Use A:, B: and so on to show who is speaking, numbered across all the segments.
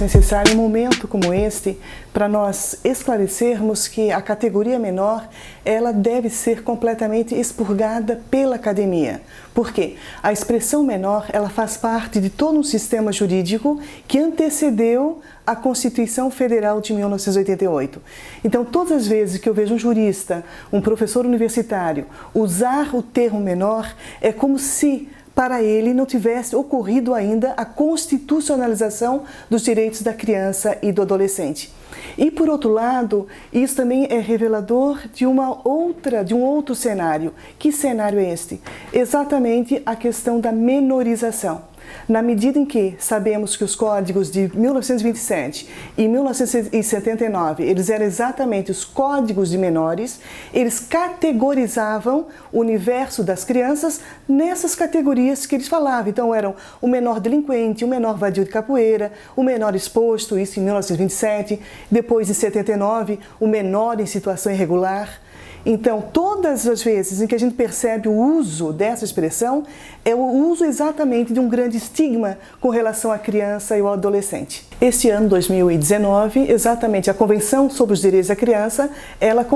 A: necessário um momento como este para nós esclarecermos que a categoria menor ela deve ser completamente expurgada pela academia. Por quê? A expressão menor ela faz parte de todo um sistema jurídico que antecedeu a Constituição Federal de 1988. Então, todas as vezes que eu vejo um jurista, um professor universitário usar o termo menor, é como se para ele não tivesse ocorrido ainda a constitucionalização dos direitos da criança e do adolescente. E por outro lado, isso também é revelador de um outro cenário. Que cenário é este? Exatamente a questão da menorização. Na medida em que sabemos que os códigos de 1927 e 1979, eles eram exatamente os códigos de menores, eles categorizavam o universo das crianças nessas categorias que eles falavam. Então eram o menor delinquente, o menor vadio de capoeira, o menor exposto, isso em 1927, depois em 79, o menor em situação irregular. Então, todas as vezes em que a gente percebe o uso dessa expressão, é o uso exatamente de um grande estigma com relação à criança e ao adolescente. Este ano, 2019, exatamente a Convenção sobre os Direitos da Criança, ela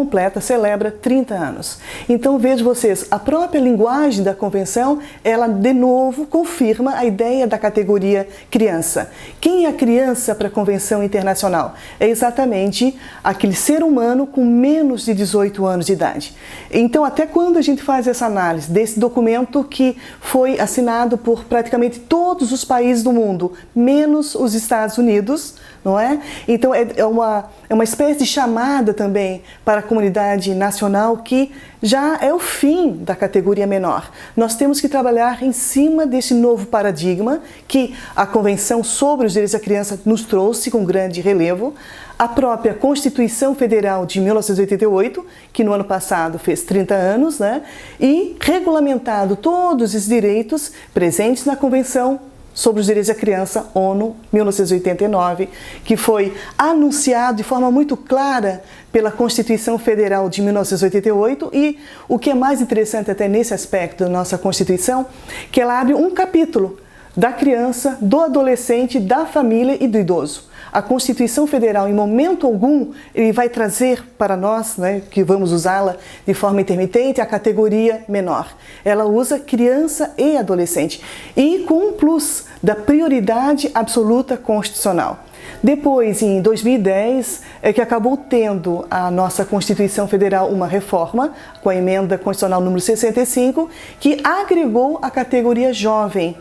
A: celebra 30 anos. Então, vejo vocês, a própria linguagem da Convenção, ela de novo confirma a ideia da categoria criança. Quem é a criança para a Convenção Internacional? É exatamente aquele ser humano com menos de 18 anos de idade. Então, até quando a gente faz essa análise desse documento que foi assinado por praticamente todos os países do mundo, menos os Estados Unidos, não é? Então, é uma espécie de chamada também para a comunidade nacional que já é o fim da categoria menor. Nós temos que trabalhar em cima desse novo paradigma que a Convenção sobre os Direitos da Criança nos trouxe com grande relevo, a própria Constituição Federal de 1988, que no ano passado fez 30 anos, né? E regulamentado todos os direitos presentes na Convenção sobre os Direitos da Criança, ONU, 1989, que foi anunciado de forma muito clara pela Constituição Federal de 1988 e o que é mais interessante até nesse aspecto da nossa Constituição, que ela abre um capítulo da criança, do adolescente, da família e do idoso. A Constituição Federal, em momento algum, ele vai trazer para nós, né, que vamos usá-la de forma intermitente, a categoria menor. Ela usa criança e adolescente e com um plus da prioridade absoluta constitucional. Depois, em 2010, é que acabou tendo a nossa Constituição Federal uma reforma, com a emenda constitucional número 65, que agregou a categoria jovem.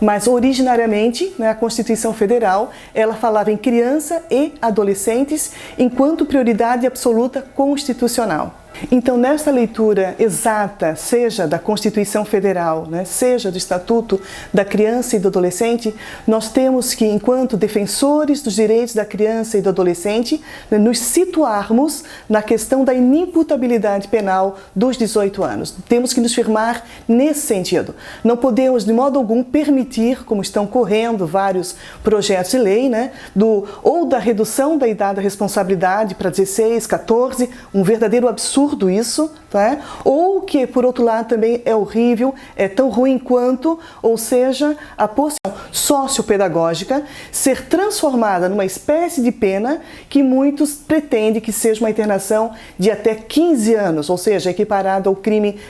A: Mas originariamente, né, a Constituição Federal, ela falava em criança e adolescentes enquanto prioridade absoluta constitucional. Então, nesta leitura exata, seja da Constituição Federal, né, seja do Estatuto da Criança e do Adolescente, nós temos que, enquanto defensores dos direitos da criança e do adolescente, né, nos situarmos na questão da inimputabilidade penal dos 18 anos. Temos que nos firmar nesse sentido. Não podemos, de modo algum, permitir, como estão correndo vários projetos de lei, né, ou da redução da idade da responsabilidade para 16, 14, um verdadeiro absurdo isso, tá? Ou que, por outro lado, também é horrível, é tão ruim quanto, ou seja, a posição sociopedagógica ser transformada numa espécie de pena que muitos pretendem que seja uma internação de até 15 anos, ou seja, equiparada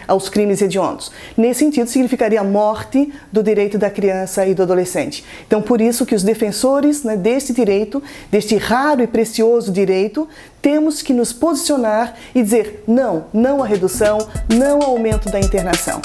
A: aos crimes hediondos. Nesse sentido, significaria a morte do direito da criança e do adolescente. Então, por isso que os defensores, né, deste direito, deste raro e precioso direito, temos que nos posicionar e dizer não, não à redução, não ao aumento da internação.